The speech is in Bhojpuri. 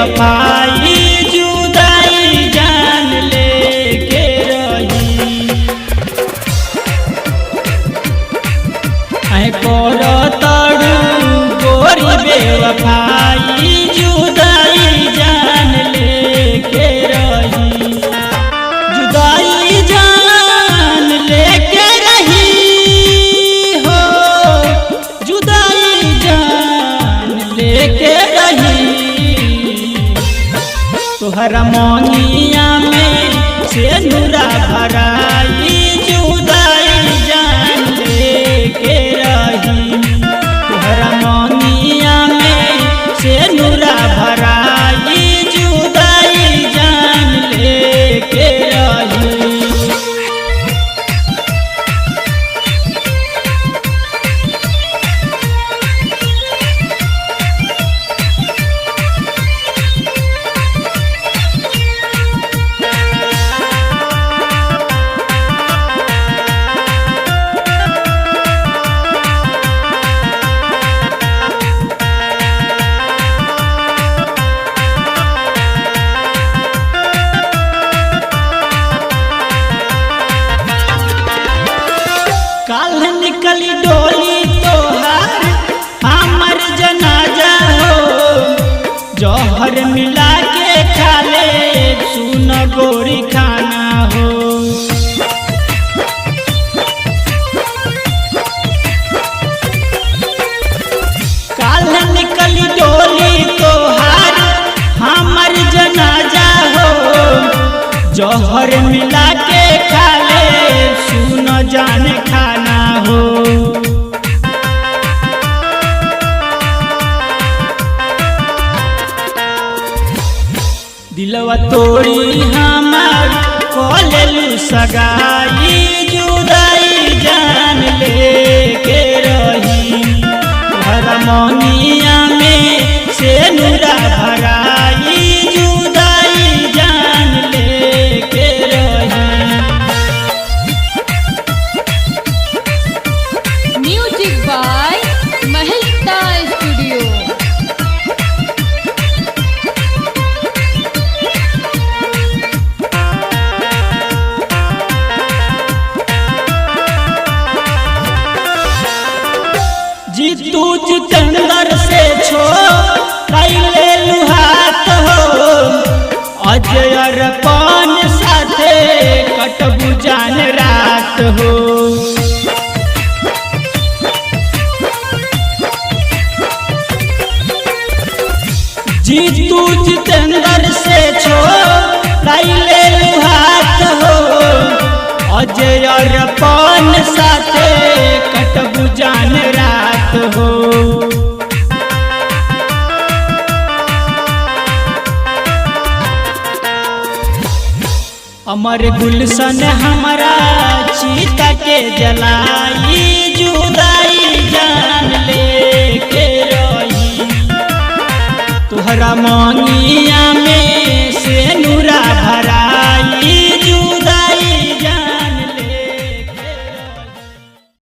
बेवफाई जुदाई जान लेके रही। ऐ करो तड़ू गोरी बेवफाई जुदाई जान लेके रही। जुदाई जान लेके रही हो, जुदाई जान लेके रही। तोहरा मोनिया में से नूरा भराई जुदाई जान लेके रही। तोहरा मोनिया में से नूरा भराई जुदाई जान लेके रही। काल निकली डोली तोहार हमर जनाजा हो, जौहर मिला के खा ले सुन गोरी खाना हो। काल निकली डोली तोहार हमर जनाजा हो, जौहर मिला के खा ले सुन जान खाना हो। दिलवा तोड़ी हमार कोलेलू सगाई जुदाई जान लेके रही। तोहरा मोनिया में से नूरा भराई जुदाई जान लेके रही। Music by Mahita studio. Jitu Jitendra से छोड़ले लुहात हो, अजय अर्पण साथे कटबू जान रात हो। जीतू जितेंद्र से छोड़ले लुहात हो, अजय अर्पण साथे कटबू जान रात हो। अमर गुलशन हमारा चीता के जलाई जुदाई जान लेके रही। तोहरा मोनिया